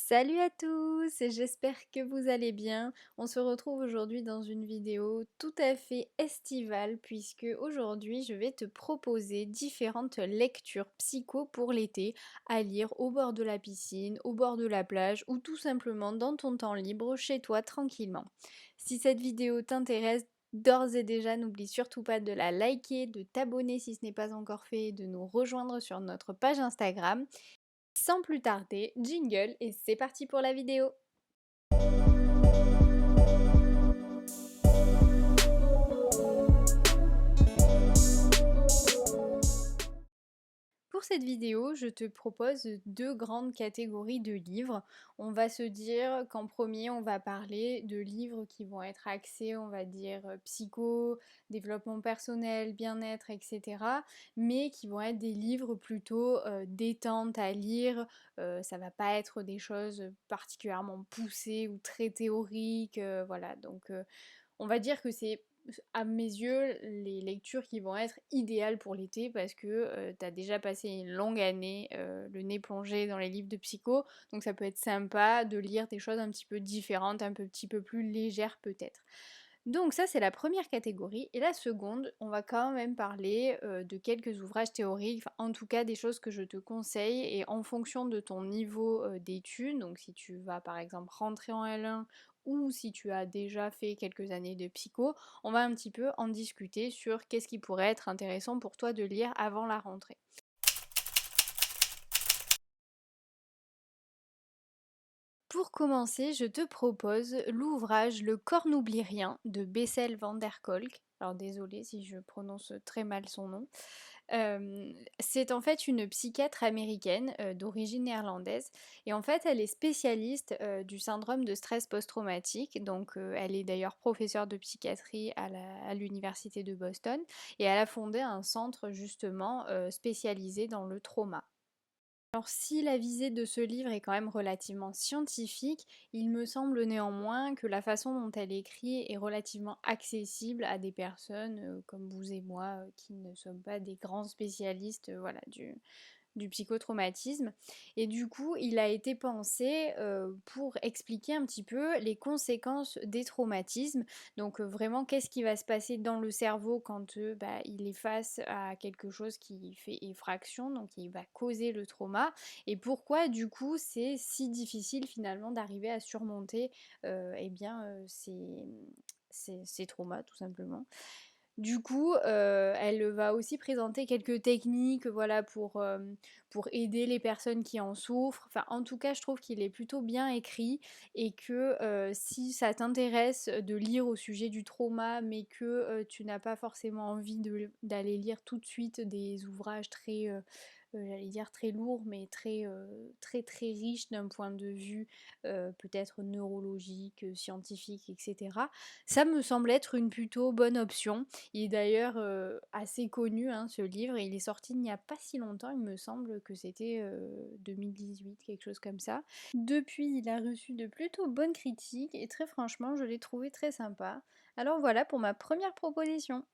Salut à tous, j'espère que vous allez bien. On se retrouve aujourd'hui dans une vidéo tout à fait estivale puisque aujourd'hui je vais te proposer différentes lectures psycho pour l'été à lire au bord de la piscine, au bord de la plage ou tout simplement dans ton temps libre chez toi tranquillement. Si cette vidéo t'intéresse, d'ores et déjà, n'oublie surtout pas de la liker, de t'abonner si ce n'est pas encore fait, de nous rejoindre sur notre page Instagram. Sans plus tarder, jingle et c'est parti pour la vidéo. Pour cette vidéo, je te propose deux grandes catégories de livres. On va se dire qu'en premier, on va parler de livres qui vont être axés, on va dire, psycho, développement personnel, bien-être, etc. Mais qui vont être des livres plutôt détente à lire. Ça va pas être des choses particulièrement poussées ou très théoriques. Voilà, donc on va dire que c'est à mes yeux les lectures qui vont être idéales pour l'été parce que t'as déjà passé une longue année le nez plongé dans les livres de psycho, donc ça peut être sympa de lire des choses un petit peu différentes, un petit peu plus légères peut-être. Donc ça c'est la première catégorie. Et la seconde, on va quand même parler de quelques ouvrages théoriques, enfin, en tout cas des choses que je te conseille et en fonction de ton niveau d'études, donc si tu vas par exemple rentrer en L1 ou si tu as déjà fait quelques années de psycho, on va un petit peu en discuter sur qu'est-ce qui pourrait être intéressant pour toi de lire avant la rentrée. Pour commencer, je te propose l'ouvrage Le corps n'oublie rien de Bessel van der Kolk. Alors désolée si je prononce très mal son nom. C'est en fait une psychiatre américaine d'origine néerlandaise et en fait elle est spécialiste du syndrome de stress post-traumatique. Donc elle est d'ailleurs professeure de psychiatrie à l'université de Boston et elle a fondé un centre justement spécialisé dans le trauma. Alors si la visée de ce livre est quand même relativement scientifique, il me semble néanmoins que la façon dont elle écrit est relativement accessible à des personnes comme vous et moi qui ne sommes pas des grands spécialistes voilà, du psychotraumatisme. Et du coup, il a été pensé pour expliquer un petit peu les conséquences des traumatismes. Donc vraiment, qu'est-ce qui va se passer dans le cerveau quand il est face à quelque chose qui fait effraction, donc qui va causer le trauma, et pourquoi du coup c'est si difficile finalement d'arriver à surmonter ces traumas tout simplement. Du coup, elle va aussi présenter quelques techniques, voilà, pour aider les personnes qui en souffrent. Enfin, en tout cas, je trouve qu'il est plutôt bien écrit et que, si ça t'intéresse de lire au sujet du trauma, mais que, tu n'as pas forcément envie d'aller lire tout de suite des ouvrages très, j'allais dire très lourds, mais très riches d'un point de vue, peut-être neurologique, scientifique et cetera. Ça me semble être une plutôt bonne option. Il est d'ailleurs assez connu, hein, ce livre, et il est sorti il n'y a pas si longtemps, il me semble que c'était 2018, quelque chose comme ça. Depuis, il a reçu de plutôt bonnes critiques et très franchement, je l'ai trouvé très sympa. Alors voilà pour ma première proposition.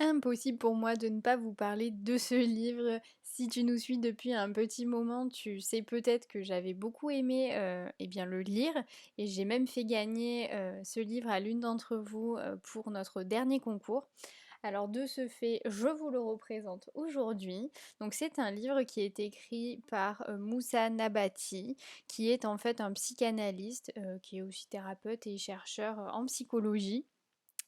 Impossible pour moi de ne pas vous parler de ce livre. Si tu nous suis depuis un petit moment, tu sais peut-être que j'avais beaucoup aimé eh bien, le lire et j'ai même fait gagner ce livre à l'une d'entre vous pour notre dernier concours. Alors de ce fait, je vous le représente aujourd'hui. Donc c'est un livre qui est écrit par Moussa Nabati, qui est en fait un psychanalyste, qui est aussi thérapeute et chercheur en psychologie.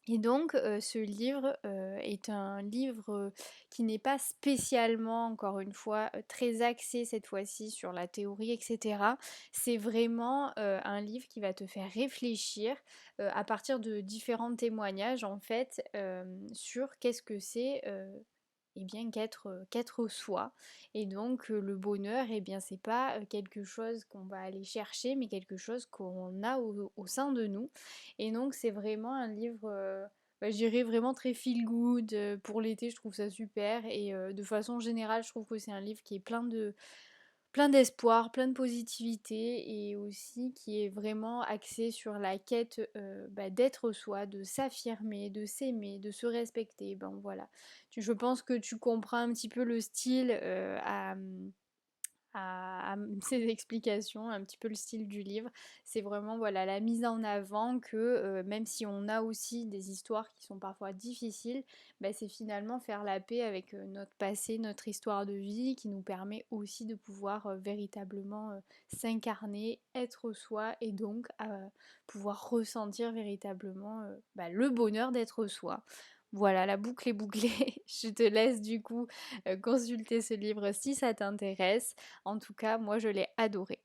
Et donc, ce livre, est un livre, qui n'est pas spécialement, encore une fois, très axé cette fois-ci sur la théorie et cetera. C'est vraiment, un livre qui va te faire réfléchir, à partir de différents témoignages en fait, sur qu'est-ce que c'est, eh bien qu'être soi. Et donc le bonheur, eh bien c'est pas quelque chose qu'on va aller chercher, mais quelque chose qu'on a au sein de nous. Et donc c'est vraiment un livre, je dirais vraiment très feel good. Pour l'été, je trouve ça super. Et de façon générale, je trouve que c'est un livre qui est plein d'espoir, plein de positivité et aussi qui est vraiment axé sur la quête d'être soi, de s'affirmer, de s'aimer, de se respecter. Ben voilà. Je pense que tu comprends un petit peu le style ses explications, un petit peu le style du livre. C'est vraiment voilà la mise en avant que même si on a aussi des histoires qui sont parfois difficiles, bah, c'est finalement faire la paix avec notre passé, notre histoire de vie qui nous permet aussi de pouvoir véritablement s'incarner, être soi et donc pouvoir ressentir véritablement bah, le bonheur d'être soi. Voilà, la boucle est bouclée. Je te laisse du coup consulter ce livre si ça t'intéresse. En tout cas, moi je l'ai adoré.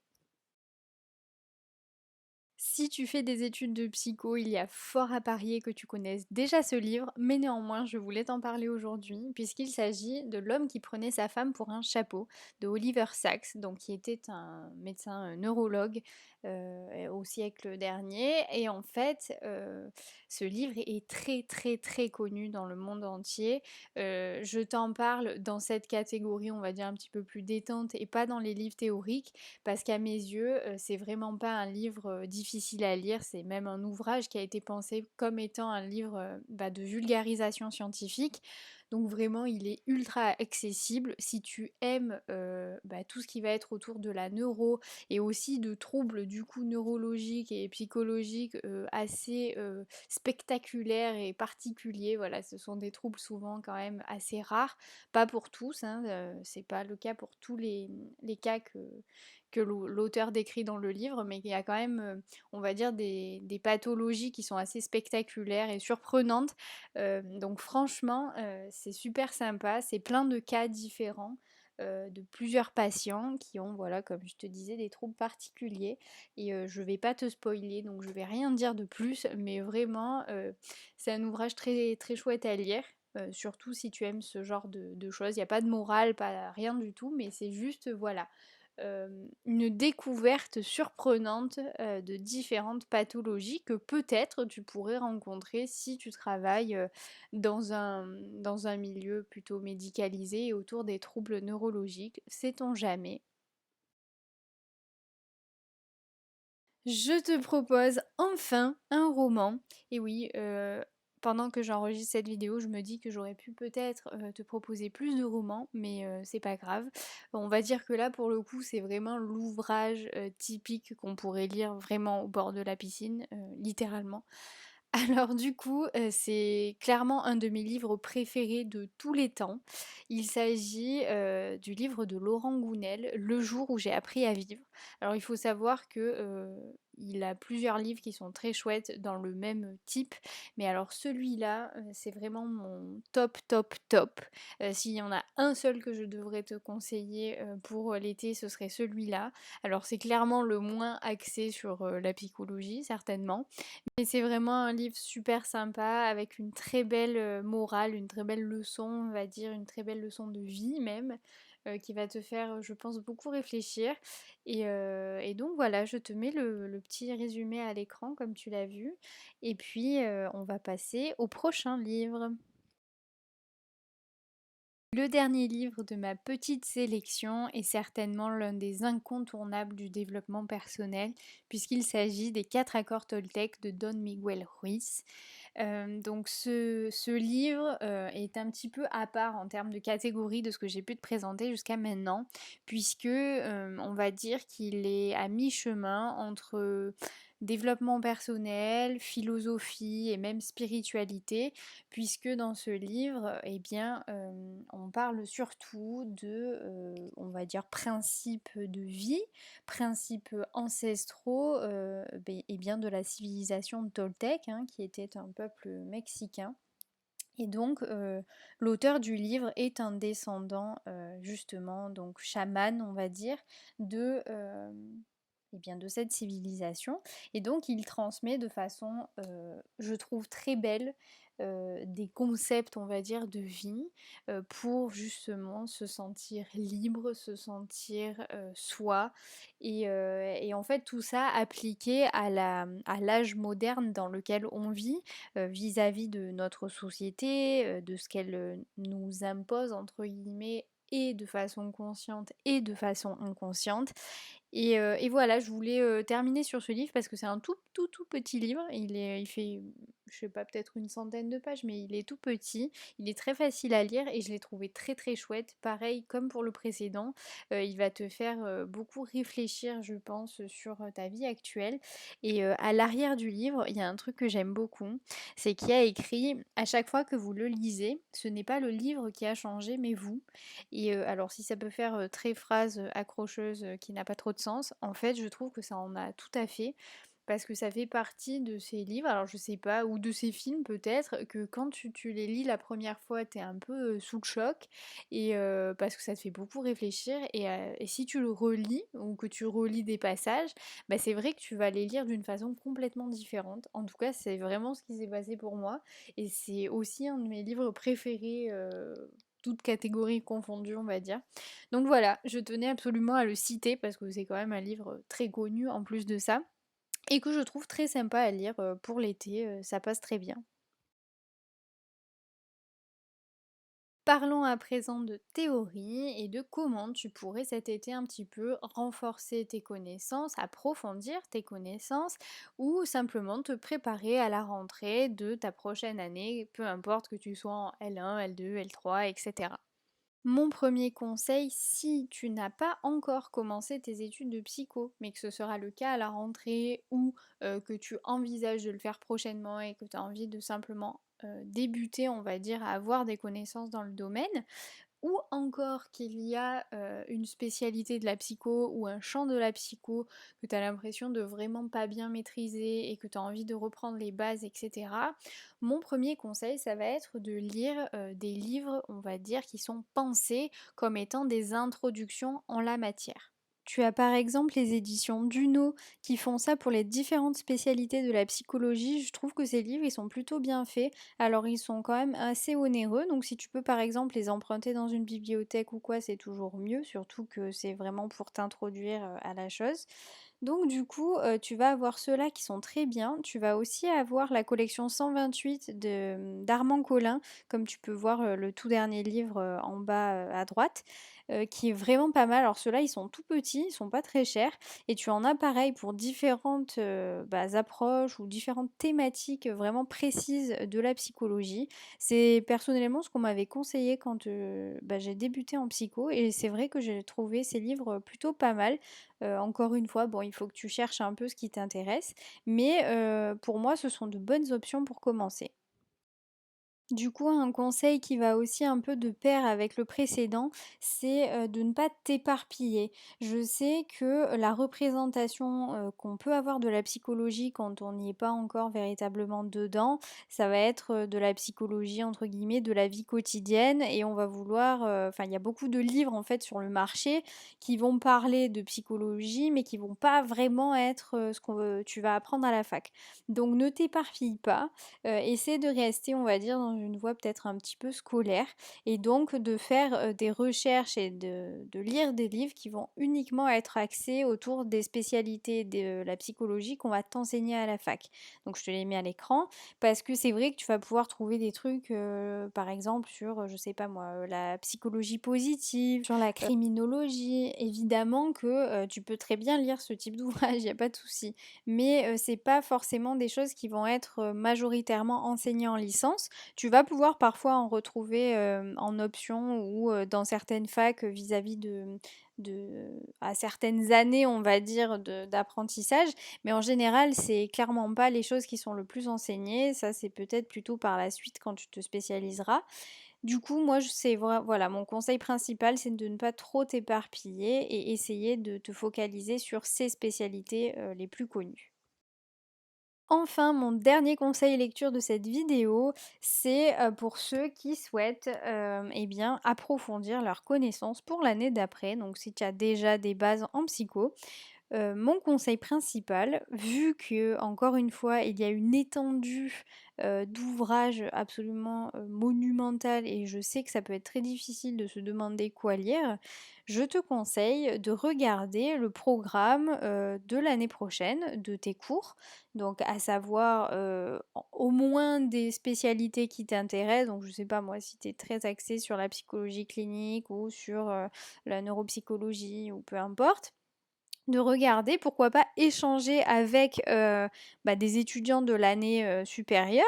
Si tu fais des études de psycho, il y a fort à parier que tu connaisses déjà ce livre, mais néanmoins je voulais t'en parler aujourd'hui puisqu'il s'agit de L'homme qui prenait sa femme pour un chapeau de Oliver Sacks, donc qui était un médecin neurologue au siècle dernier. Et en fait, ce livre est très très très connu dans le monde entier. Je t'en parle dans cette catégorie, on va dire un petit peu plus détente et pas dans les livres théoriques parce qu'à mes yeux, c'est vraiment pas un livre difficile à lire, c'est même un ouvrage qui a été pensé comme étant un livre bah, de vulgarisation scientifique. Donc vraiment, il est ultra accessible. Si tu aimes bah, tout ce qui va être autour de la neuro et aussi de troubles du coup neurologiques et psychologiques assez spectaculaires et particuliers, voilà, ce sont des troubles souvent quand même assez rares, pas pour tous, hein, c'est pas le cas pour tous les cas que l'auteur décrit dans le livre, mais il y a quand même, on va dire, des pathologies qui sont assez spectaculaires et surprenantes. Donc franchement, c'est super sympa, c'est plein de cas différents. De plusieurs patients qui ont, voilà, comme je te disais, des troubles particuliers. Et je vais pas te spoiler, donc je vais rien dire de plus, mais vraiment, c'est un ouvrage très, très chouette à lire. Surtout si tu aimes ce genre de choses. Il n'y a pas de morale, pas rien du tout, mais c'est juste, voilà, une découverte surprenante de différentes pathologies que peut-être tu pourrais rencontrer si tu travailles dans un milieu plutôt médicalisé et autour des troubles neurologiques. Sait-on jamais? Je te propose enfin un roman. Et oui, pendant que j'enregistre cette vidéo, je me dis que j'aurais pu peut-être te proposer plus de romans, mais c'est pas grave. On va dire que là, pour le coup, c'est vraiment l'ouvrage typique qu'on pourrait lire vraiment au bord de la piscine, littéralement. Alors du coup, c'est clairement un de mes livres préférés de tous les temps. Il s'agit, du livre de Laurent Gounel, Le jour où j'ai appris à vivre. Alors il faut savoir que, il a plusieurs livres qui sont très chouettes dans le même type, mais alors celui-là, c'est vraiment mon top, top, top. S'il y en a un seul que je devrais te conseiller, pour l'été, ce serait celui-là. Alors c'est clairement le moins axé sur, la psychologie, certainement, et c'est vraiment un livre super sympa avec une très belle morale, une très belle leçon, on va dire, une très belle leçon de vie même, qui va te faire, je pense, beaucoup réfléchir. Et donc voilà, je te mets le petit résumé à l'écran comme tu l'as vu. Et puis on va passer au prochain livre. Le dernier livre de ma petite sélection est certainement l'un des incontournables du développement personnel, puisqu'il s'agit des 4 accords Toltec de Don Miguel Ruiz. Donc ce livre est un petit peu à part en termes de catégorie de ce que j'ai pu te présenter jusqu'à maintenant, puisque on va dire qu'il est à mi-chemin entre développement personnel, philosophie et même spiritualité, puisque dans ce livre, eh bien, on parle surtout de, on va dire, principes de vie, principes ancestraux, et bien de la civilisation toltèque, hein, qui était un peuple mexicain. Et donc, l'auteur du livre est un descendant, justement, donc chaman, on va dire, de, eh bien, de cette civilisation. Et donc, il transmet de façon, je trouve, très belle, des concepts, on va dire, de vie, pour justement se sentir libre, se sentir soi. Et en fait, tout ça appliqué à l'âge moderne dans lequel on vit, vis-à-vis de notre société, de ce qu'elle nous impose, entre guillemets, et de façon consciente et de façon inconsciente. Et voilà, je voulais terminer sur ce livre parce que c'est un tout, tout, tout petit livre. Il fait je sais pas, peut-être une centaine de pages, mais il est tout petit, il est très facile à lire et je l'ai trouvé très très chouette. Pareil, comme pour le précédent, il va te faire beaucoup réfléchir, je pense, sur ta vie actuelle. Et à l'arrière du livre, il y a un truc que j'aime beaucoup, c'est qu'il y a écrit, à chaque fois que vous le lisez, ce n'est pas le livre qui a changé, mais vous. Et alors si ça peut faire très phrase accrocheuse qui n'a pas trop de sens, en fait je trouve que ça en a tout à fait parce que ça fait partie de ces livres, alors je sais pas, ou de ces films peut-être, que quand tu les lis la première fois, t'es un peu sous le choc, et parce que ça te fait beaucoup réfléchir, et si tu le relis, ou que tu relis des passages, bah c'est vrai que tu vas les lire d'une façon complètement différente. En tout cas, c'est vraiment ce qui s'est passé pour moi, et c'est aussi un de mes livres préférés, toutes catégories confondues, on va dire. Donc voilà, je tenais absolument à le citer parce que c'est quand même un livre très connu en plus de ça et que je trouve très sympa à lire pour l'été, ça passe très bien. Parlons à présent de théorie et de comment tu pourrais cet été un petit peu renforcer tes connaissances, approfondir tes connaissances ou simplement te préparer à la rentrée de ta prochaine année, peu importe que tu sois en L1, L2, L3, etc. Mon premier conseil, si tu n'as pas encore commencé tes études de psycho, mais que ce sera le cas à la rentrée ou que tu envisages de le faire prochainement et que tu as envie de simplement débuter, on va dire, à avoir des connaissances dans le domaine, ou encore qu'il y a une spécialité de la psycho ou un champ de la psycho que tu as l'impression de vraiment pas bien maîtriser et que tu as envie de reprendre les bases, etc. Mon premier conseil, ça va être de lire des livres, on va dire, qui sont pensés comme étant des introductions en la matière. Tu as par exemple les éditions Duno qui font ça pour les différentes spécialités de la psychologie. Je trouve que ces livres, ils sont plutôt bien faits. Alors ils sont quand même assez onéreux, donc si tu peux par exemple les emprunter dans une bibliothèque ou quoi, c'est toujours mieux, surtout que c'est vraiment pour t'introduire à la chose. Donc du coup, tu vas avoir ceux-là qui sont très bien. Tu vas aussi avoir la collection 128 d'Armand Collin, comme tu peux voir le tout dernier livre en bas à droite, qui est vraiment pas mal. Alors ceux-là, ils sont tout petits, ils sont pas très chers, et tu en as pareil pour différentes approches ou différentes thématiques vraiment précises de la psychologie. C'est personnellement ce qu'on m'avait conseillé quand j'ai débuté en psycho, et c'est vrai que j'ai trouvé ces livres plutôt pas mal. Encore une fois, bon, il faut que tu cherches un peu ce qui t'intéresse, mais pour moi, ce sont de bonnes options pour commencer. Du coup, un conseil qui va aussi un peu de pair avec le précédent, c'est de ne pas t'éparpiller. Je sais que la représentation qu'on peut avoir de la psychologie quand on n'y est pas encore véritablement dedans, ça va être de la psychologie entre guillemets de la vie quotidienne, et on va vouloir, enfin il y a beaucoup de livres en fait sur le marché qui vont parler de psychologie mais qui vont pas vraiment être ce que tu vas apprendre à la fac. Donc ne t'éparpille pas, essaie de rester, on va dire, dans une voie peut-être un petit peu scolaire, et donc de faire des recherches et de lire des livres qui vont uniquement être axés autour des spécialités de la psychologie qu'on va t'enseigner à la fac. Donc je te les mets à l'écran parce que c'est vrai que tu vas pouvoir trouver des trucs, par exemple sur, je sais pas moi, la psychologie positive, sur la criminologie. Évidemment que tu peux très bien lire ce type d'ouvrage, il n'y a pas de souci, mais c'est pas forcément des choses qui vont être majoritairement enseignées en licence. Tu vas pouvoir parfois en retrouver en option ou dans certaines facs vis-à-vis à certaines années, on va dire, d'apprendissage, mais en général, c'est clairement pas les choses qui sont le plus enseignées. Ça, c'est peut-être plutôt par la suite quand tu te spécialiseras. Du coup, moi, voilà, mon conseil principal, c'est de ne pas trop t'éparpiller et essayer de te focaliser sur ces spécialités les plus connues. Enfin, mon dernier conseil lecture de cette vidéo, c'est pour ceux qui souhaitent eh bien, approfondir leurs connaissances pour l'année d'après. Donc si tu as déjà des bases en psycho, mon conseil principal, vu que encore une fois, il y a une étendue, d'ouvrages absolument, monumentale, et je sais que ça peut être très difficile de se demander quoi lire, je te conseille de regarder le programme, de l'année prochaine, de tes cours. Donc à savoir, au moins des spécialités qui t'intéressent. Donc je sais pas moi, si tu es très axé sur la psychologie clinique ou sur, la neuropsychologie ou peu importe. de regarder, pourquoi pas échanger avec, des étudiants de l'année, supérieure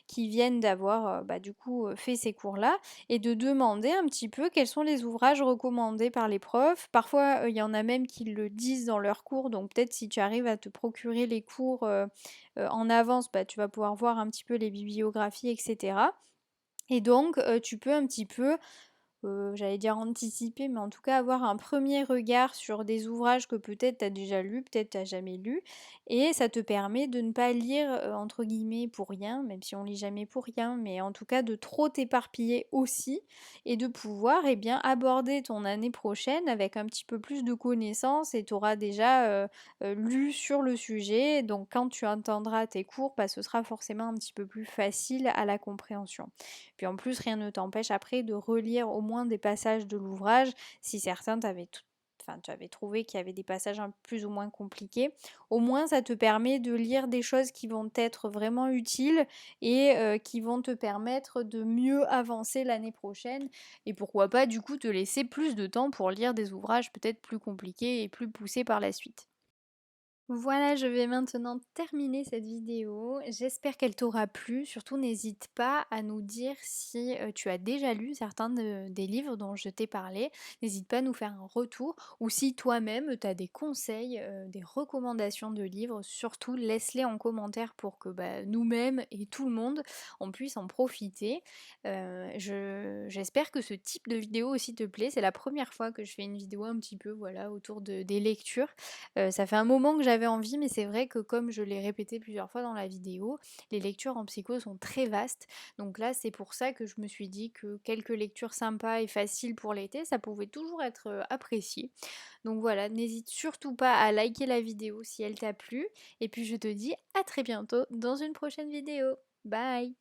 qui viennent d'avoir, du coup, fait ces cours-là et de demander un petit peu quels sont les ouvrages recommandés par les profs. Parfois, il y en a même qui le disent dans leurs cours, donc peut-être si tu arrives à te procurer les cours, en avance, tu vas pouvoir voir un petit peu les bibliographies et cetera et donc tu peux un petit peu j'allais dire anticiper, mais en tout cas avoir un premier regard sur des ouvrages que peut-être tu as déjà lus, peut-être tu as jamais lus et ça te permet de ne pas lire, entre guillemets «pour rien», même si on lit jamais pour rien, mais en tout cas de trop t'éparpiller aussi et de pouvoir, eh bien, aborder ton année prochaine avec un petit peu plus de connaissances et tu auras déjà, lu sur le sujet. Donc quand tu entendras tes cours, ce sera forcément un petit peu plus facile à la compréhension. Puis en plus, rien ne t'empêche après de relire au moins des passages de l'ouvrage, si certains tu avais trouvé qu'il y avait des passages plus ou moins compliqués. Au moins, ça te permet de lire des choses qui vont t'être vraiment utiles et qui vont te permettre de mieux avancer l'année prochaine. Et pourquoi pas, du coup, te laisser plus de temps pour lire des ouvrages peut-être plus compliqués et plus poussés par la suite. Voilà, je vais maintenant terminer cette vidéo. J'espère qu'elle t'aura plu. Surtout, n'hésite pas à nous dire si tu as déjà lu certains des livres dont je t'ai parlé. N'hésite pas à nous faire un retour. Ou si toi-même, tu as des conseils, des recommandations de livres, surtout laisse-les en commentaire pour que nous-mêmes et tout le monde, on puisse en profiter. J'espère que ce type de vidéo aussi te plaît. C'est la première fois que je fais une vidéo un petit peu voilà, autour des lectures. Ça fait un moment que j'avais envie, mais c'est vrai que comme je l'ai répété plusieurs fois dans la vidéo, les lectures en psycho sont très vastes. Donc là, c'est pour ça que je me suis dit que quelques lectures sympas et faciles pour l'été, ça pouvait toujours être apprécié. Donc voilà, n'hésite surtout pas à liker la vidéo si elle t'a plu. Et puis je te dis à très bientôt dans une prochaine vidéo. Bye!